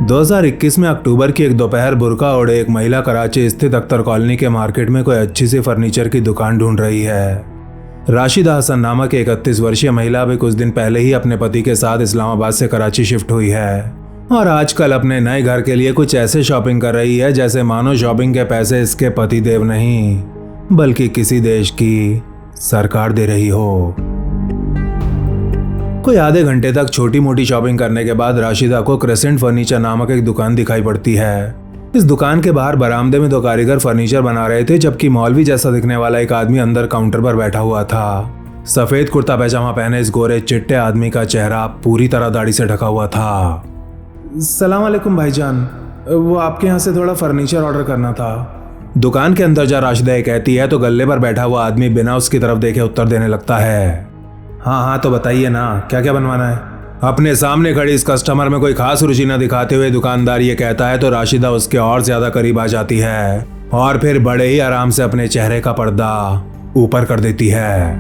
2021 में अक्टूबर की एक दोपहर बुर्का ओढ़े एक महिला कराची स्थित अख्तर कॉलोनी के मार्केट में कोई अच्छी सी फर्नीचर की दुकान ढूंढ रही है। राशिदा हसन नामक 31 वर्षीय महिला अभी कुछ दिन पहले ही अपने पति के साथ इस्लामाबाद से कराची शिफ्ट हुई है और आजकल अपने नए घर के लिए कुछ ऐसे शॉपिंग कर रही है जैसे मानो शॉपिंग के पैसे इसके पति देव नहीं बल्कि किसी देश की सरकार दे रही हो। कोई आधे घंटे तक छोटी मोटी शॉपिंग करने के बाद राशिदा को क्रेसेंट फर्नीचर नामक एक दुकान दिखाई पड़ती है। इस दुकान के बाहर बरामदे में दो कारीगर फर्नीचर बना रहे थे, जबकि मौलवी जैसा दिखने वाला एक आदमी अंदर काउंटर पर बैठा हुआ था। सफेद कुर्ता पैजामा पहने इस गोरे चिट्टे आदमी का चेहरा पूरी तरह दाढ़ी से ढका हुआ था। सलाम वालेकुम भाईजान, वो आपके यहाँ से थोड़ा फर्नीचर ऑर्डर करना था। दुकान के अंदर जा राशिदा कहती है तो गल्ले पर बैठा हुआ आदमी बिना उसकी तरफ देखे उत्तर देने लगता है। हाँ तो बताइए ना, क्या क्या बनवाना है। अपने सामने खड़ी इस कस्टमर में कोई खास रुचि न दिखाते हुए दुकानदार ये कहता है तो राशिदा उसके और ज्यादा करीब आ जाती है और फिर बड़े ही आराम से अपने चेहरे का पर्दा ऊपर कर देती है।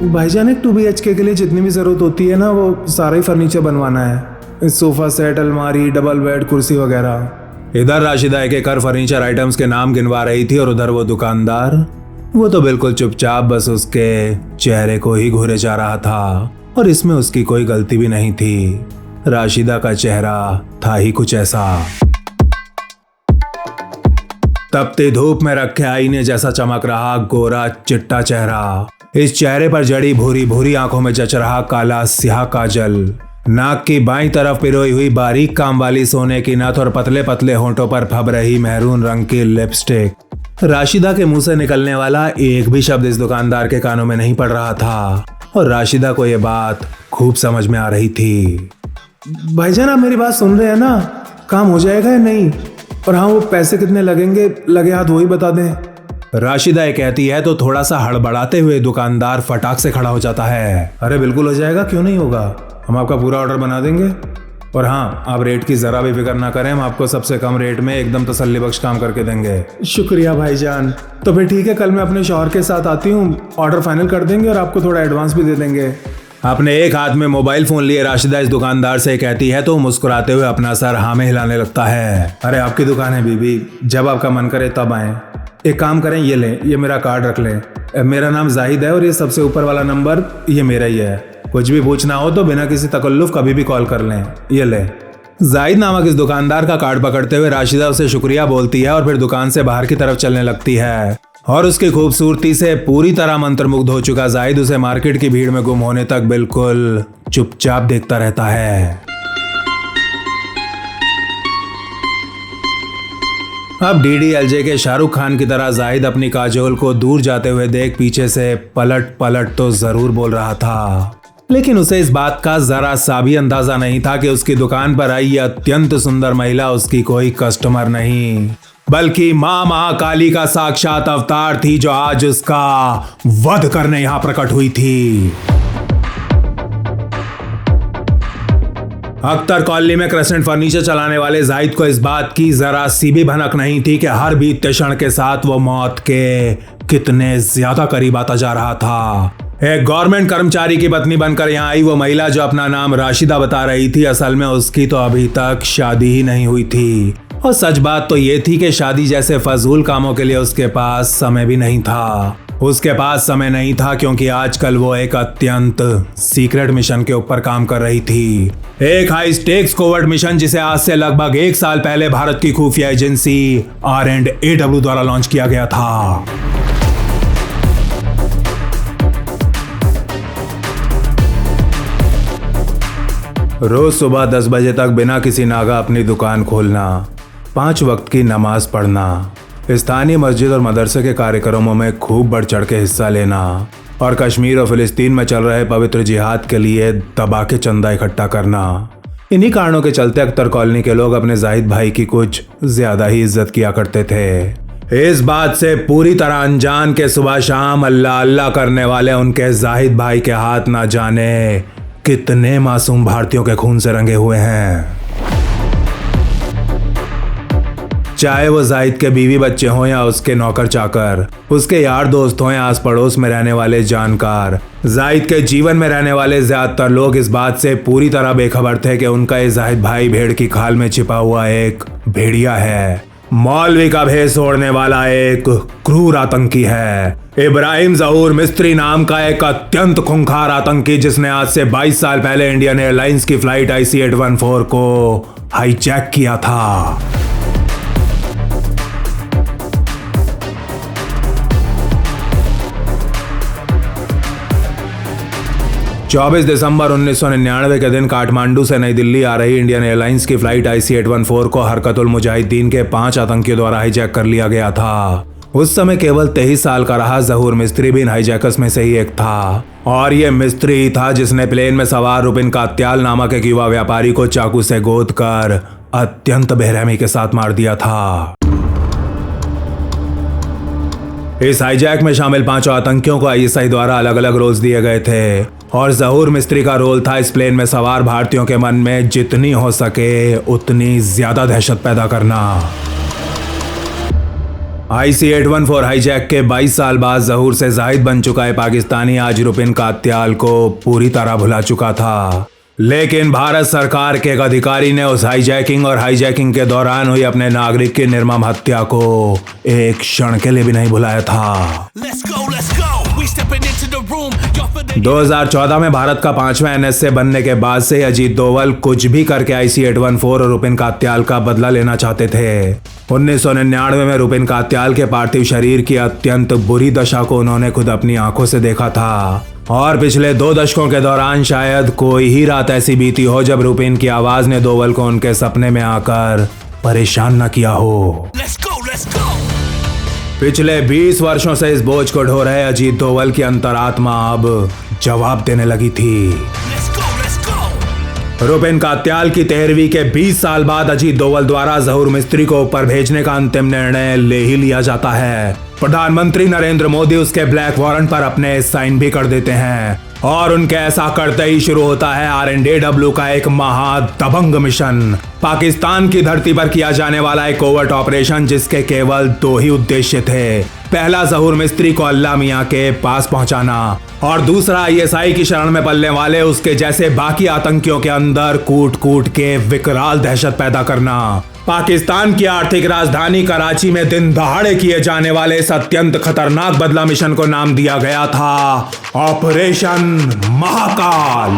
भाईजान, एक 2 BHK के लिए जितनी भी जरूरत होती है ना, वो सारा ही फर्नीचर बनवाना है। सोफा सेट, अलमारी, डबल बेड, कुर्सी वगैरह। इधर राशिदा एक हर फर्नीचर आइटम्स के नाम गिनवा रही थी और उधर वो दुकानदार, वो तो बिल्कुल चुपचाप बस उसके चेहरे को ही घूरे जा रहा था और इसमें उसकी कोई गलती भी नहीं थी। राशिदा का चेहरा था ही कुछ ऐसा। तपती धूप में रखे आईने जैसा चमक रहा गोरा चिट्टा चेहरा, इस चेहरे पर जड़ी भूरी भूरी आंखों में जच रहा काला स्याह काजल, नाक की बाईं तरफ पिरोई हुई बारीक काम वाली सोने की नथ और पतले पतले होंठों पर फब रही मेहरून रंग की लिपस्टिक। राशिदा के मुंह से निकलने वाला एक भी शब्द इस दुकानदार के कानों में नहीं पड़ रहा था और राशिदा को यह बात खूब समझ में आ रही थी। भाईजान, आप मेरी बात सुन रहे हैं ना? काम हो जाएगा या नहीं? और हाँ, वो पैसे कितने लगेंगे, लगे हाथ वही बता दें। राशिदा ये कहती है तो थोड़ा सा हड़बड़ाते हुए दुकानदार फटाक से खड़ा हो जाता है। अरे बिल्कुल हो जाएगा, क्यों नहीं होगा, हम आपका पूरा ऑर्डर बना देंगे। और हाँ, आप रेट की जरा भी फिक्र ना करें, हम आपको सबसे कम रेट में एकदम तसल्ली बख्श काम करके देंगे। शुक्रिया भाईजान। तो फिर ठीक है, कल मैं अपने शौहर के साथ आती हूँ, ऑर्डर फाइनल कर देंगे और आपको थोड़ा एडवांस भी दे देंगे। अपने एक हाथ में मोबाइल फोन लिए राशिदा इस दुकानदार से कहती है तो मुस्कुराते हुए अपना सर हाँ में हिलाने लगता है। अरे आपकी दुकान है बीबी, जब आपका मन करे तब आए। एक काम करें, ये लें, ये मेरा कार्ड रख लें। मेरा नाम जाहिद है और ये सबसे ऊपर वाला नंबर ये मेरा ही है। कुछ भी पूछना हो तो बिना किसी तकल्लुफ कभी भी कॉल कर लें। ये ले। जाहिद नामक इस दुकानदार का कार्ड पकड़ते हुए राशिदा उसे शुक्रिया बोलती है और फिर दुकान से बाहर की तरफ चलने लगती है और उसकी खूबसूरती से पूरी तरह मंत्रमुग्ध हो चुका जाहिद उसे मार्केट की भीड़ में गुम होने तक बिल्कुल चुपचाप देखता रहता है। अब DDLJ के शाहरुख खान की तरह जाहिद अपनी काजोल को दूर जाते हुए देख पीछे से पलट पलट तो जरूर बोल रहा था, लेकिन उसे इस बात का जरा सा भी अंदाजा नहीं था कि उसकी दुकान पर आई अत्यंत सुंदर महिला उसकी कोई कस्टमर नहीं बल्कि मां महाकाली का साक्षात अवतार थी जो आज उसका वध करने यहां प्रकट हुई थी। अख्तर कॉलोनी में क्रेसेंट फर्नीचर चलाने वाले जाहिद को इस बात की जरा सी भी भनक नहीं थी कि हर बीतते क्षण के साथ वो मौत के कितने ज्यादा करीब आता जा रहा था। एक गवर्नमेंट कर्मचारी की पत्नी बनकर यहाँ आई वो महिला जो अपना नाम राशिदा बता रही थी, असल में उसकी तो अभी तक शादी ही नहीं हुई थी और सच बात तो ये थी कि शादी जैसे फजूल कामों के लिए उसके पास समय भी नहीं था। उसके पास समय नहीं था क्योंकि आजकल वो एक अत्यंत सीक्रेट मिशन के ऊपर काम कर रही थी, एक हाई स्टेक्स कोवर्ट मिशन जिसे आज से लगभग 1 साल पहले भारत की खुफिया एजेंसी R&AW द्वारा लॉन्च किया गया था। रोज सुबह 10 बजे तक बिना किसी नागा अपनी दुकान खोलना, 5 वक्त की नमाज पढ़ना, स्थानीय मस्जिद और मदरसे के कार्यक्रमों में खूब बढ़ चढ़ के हिस्सा लेना और कश्मीर और फिलिस्तीन में चल रहे पवित्र जिहाद के लिए दबा के चंदा इकट्ठा करना। इन्हीं कारणों के चलते अख्तर कॉलोनी के लोग अपने जाहिद भाई की कुछ ज्यादा ही इज्जत किया करते थे। इस बात से पूरी तरह अनजान के सुबह शाम अल्लाह अल्लाह करने वाले उनके जाहिद भाई के हाथ ना जाने कितने मासूम भारतीयों के खून से रंगे हुए हैं। चाहे वो जाहिद के बीवी बच्चे हों या उसके नौकर चाकर, उसके यार दोस्त हों या आस पड़ोस में रहने वाले जानकार, जाहिद के जीवन में रहने वाले ज्यादातर लोग इस बात से पूरी तरह बेखबर थे कि उनका ये जाहिद भाई भेड़ की खाल में छिपा हुआ एक भेड़िया है, मौलवी का भेष ओढ़ने वाला एक क्रूर आतंकी है। इब्राहिम जहूर मिस्त्री नाम का एक अत्यंत खूंखार आतंकी, जिसने आज से 22 साल पहले इंडियन एयरलाइंस की फ्लाइट IC-814 को हाईजैक किया था। चौबीस दिसंबर 1999 के दिन काठमांडू से नई दिल्ली आ रही इंडियन एयरलाइंस की फ्लाइट IC-814 को हरकतुल मुजाहिदीन के 5 आतंकियों द्वारा हाईजैक कर लिया गया था। उस समय केवल 23 साल का रहा जहूर मिस्त्री भी इन हाईजैकर्स में से ही एक था, और ये मिस्त्री ही था जिसने प्लेन में सवार रुबिन कात्याल नामक एक युवा व्यापारी को चाकू से गोद कर अत्यंत बेरहमी के साथ मार दिया था। इस हाईजैक में शामिल 5 आतंकियों को ISI द्वारा अलग अलग रोल्स दिए गए थे, और जहूर मिस्त्री का रोल था इस प्लेन में सवार भारतीयों के मन में जितनी हो सके उतनी ज्यादा दहशत पैदा करना। IC-814 हाईजैक के 22 साल बाद जहूर से जाहिद बन चुका है पाकिस्तानी आज रुबिन कात्याल को पूरी तरह भुला चुका था, लेकिन भारत सरकार के एक अधिकारी ने उस हाईजैकिंग और हाईजैकिंग के दौरान हुई अपने नागरिक की निर्मम हत्या को एक क्षण के लिए भी नहीं भुलाया था। 2014 में भारत का 5वां NSA बनने के बाद से अजीत डोवल कुछ भी करके IC-814 और रुबिन कात्याल का बदला लेना चाहते थे। 1999 में रुबिन कात्याल के पार्थिव शरीर की अत्यंत बुरी दशा को उन्होंने खुद अपनी आंखों से देखा था, और पिछले 2 दशकों के दौरान शायद कोई ही रात ऐसी बीती हो जब रुबिन की आवाज ने डोवल को उनके सपने में आकर परेशान न किया हो। Let's go! पिछले 20 वर्षों से इस बोझ को ढो रहे अजीत डोवल की अंतरात्मा अब जवाब देने लगी थी। रुबिन कात्याल की 13वीं के 20 साल बाद अजीत डोवल द्वारा जहूर मिस्त्री को ऊपर भेजने का अंतिम निर्णय ले ही लिया जाता है। प्रधानमंत्री नरेंद्र मोदी उसके ब्लैक वारंट पर अपने साइन भी कर देते हैं, और उनके ऐसा करते ही शुरू होता है RNDW का एक महादबंग मिशन, पाकिस्तान की धरती पर किया जाने वाला एक कोवर्ट ऑपरेशन जिसके केवल 2 ही उद्देश्य थे। पहला जहूर मिस्त्री को अल्लाह मियां के पास पहुंचाना, और दूसरा ISI की शरण में पलने वाले उसके जैसे बाकी आतंकियों के अंदर कूट कूट के विकराल दहशत पैदा करना। पाकिस्तान की आर्थिक राजधानी कराची में दिन दहाड़े किए जाने वाले इस अत्यंत खतरनाक बदला मिशन को नाम दिया गया था ऑपरेशन महाकाल।